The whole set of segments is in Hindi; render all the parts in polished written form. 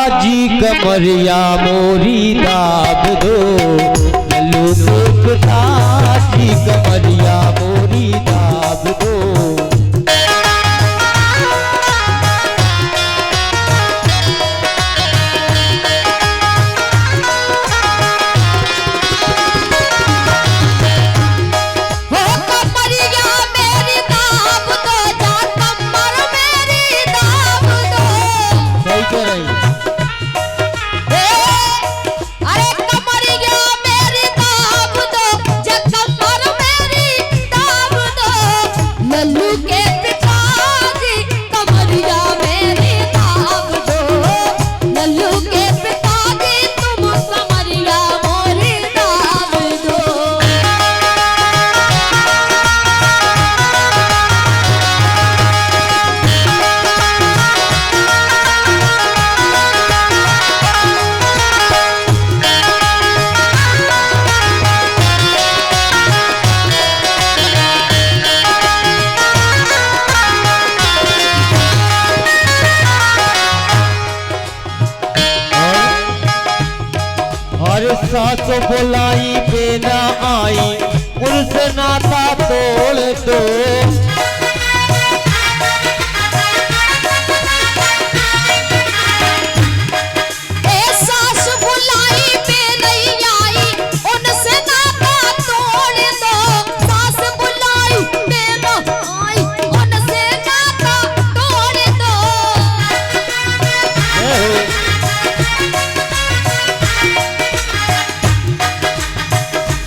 जी कमरिया मोरी दाब दो, लल्लू के पिताजी कमरिया मोरी दाब दो। सास बुलाई पे ना आई, उनसे नाता तोड़ दो। सास बुलाई पे नहीं आई, उनसे नाता तोड़ दो। सास बुलाई पे ना आई, उनसे नाता तोड़ दो।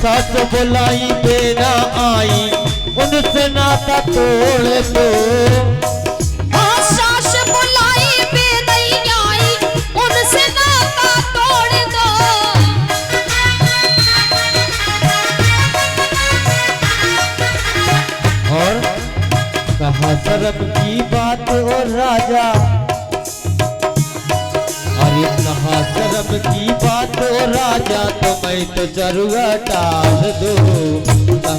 सास बुलाई पे ना आई, उनसे नाता तोड़ दो। सास बुलाई पे नहीं आई, उनसे नाता तोड़ दो। और कहा शर्म की बात ओ राजा, अरे कहा शर्म की बात ओ राजा, तो मैं तो चरुआ टाल दो।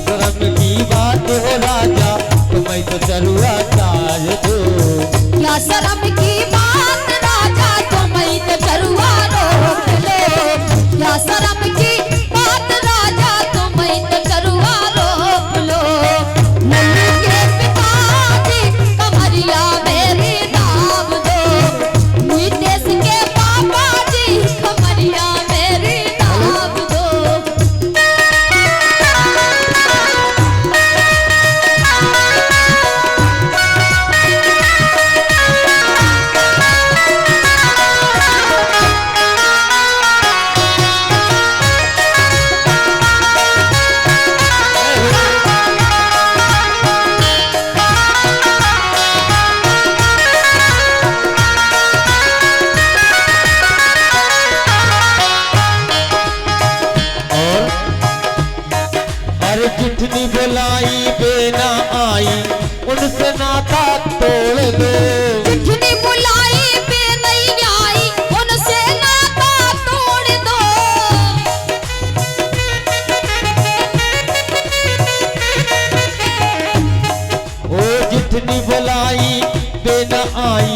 शर्म की बात हो राजा, तो मैं तो चरुआ टाल दो। क्या शर्म की बात राजा, तो मैं तो चरुआ रोक लो। क्या शर्म की बात राजा, तो मैं तो चरुआ रोक लो। लल्लू के पिताजी कमरिया मेरी दाब दो। नीतेश के पापा जी कमरिया मेरी दाब दो। चिट्ठी बुलाई पे ना आई, उनसे नाता तोड़ दो। चिट्ठी बुलाई पे नहीं आई, उनसे नाता तोड़ दो। ओ चिट्ठी बुलाई पे ना आई,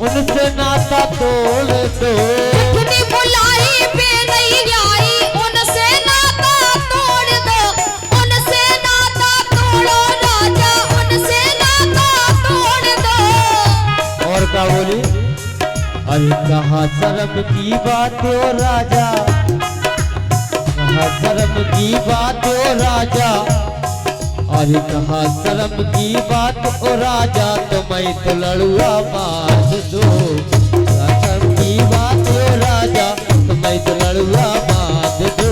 उनसे नाता तोड़ दो। चिट्ठी बुलाई पे नहीं आई, उनसे नाता तोड़ दो। उनसे नाता तोड़ो राजा, उनसे नाता तोड़ दो। और क्या बोली? अरे कहा शर्म की बात हो राजा, कहा शर्म की बात हो राजा, अरे कहा शर्म की बात हो राजा, तो मैं तो लड़ुआ मार दो। शर्म की बात हो राजा, तो मैं तो लड़ुआ मार दो।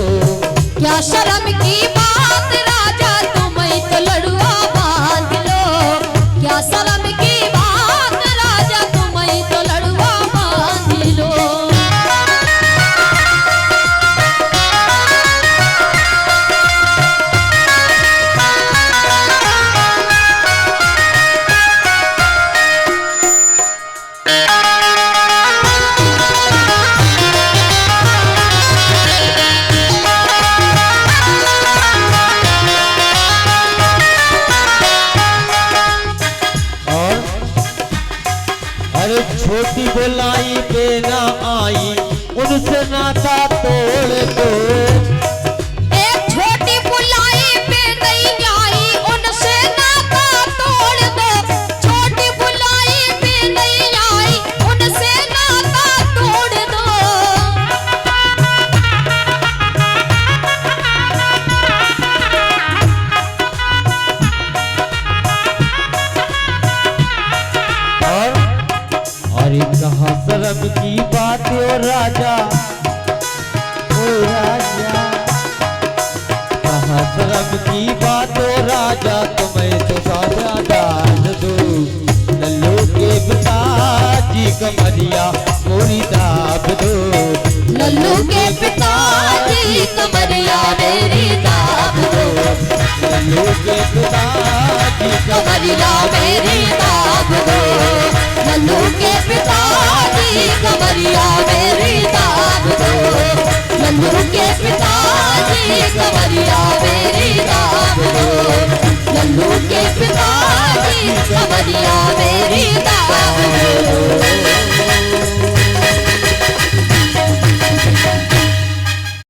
क्या शर्म की बात राजा, तो मैं तो लड़ुआ बांध लो। क्या शर्म की बात राजा, तो मैं तो लड़ुआ बांध लो। उनसे नाता तोड़ दो। एक छोटी बुलाई पे नहीं आई, उनसे नाता तोड़ दो। छोटी बुलाई पे नहीं आई, उनसे नाता तोड़ दो। और कहा शर्म की बात ओ राजा, ओ राजा, कहा शर्म की बात ओ राजा, तुम्हें तो साजा डाल दो। लल्लू के पिताजी कमरिया मोरी दाब दो। लल्लू के पिताजी कमरिया मेरी दाब दो। लल्लू के पिताजी कमरिया मेरी दाब दो। लल्लू के पिताजी कमरिया मेरी दाब दो। लल्लू के पिताजी कमरिया मेरी दाब दो। लल्लू के पिताजी कमरिया मेरी दाब दो।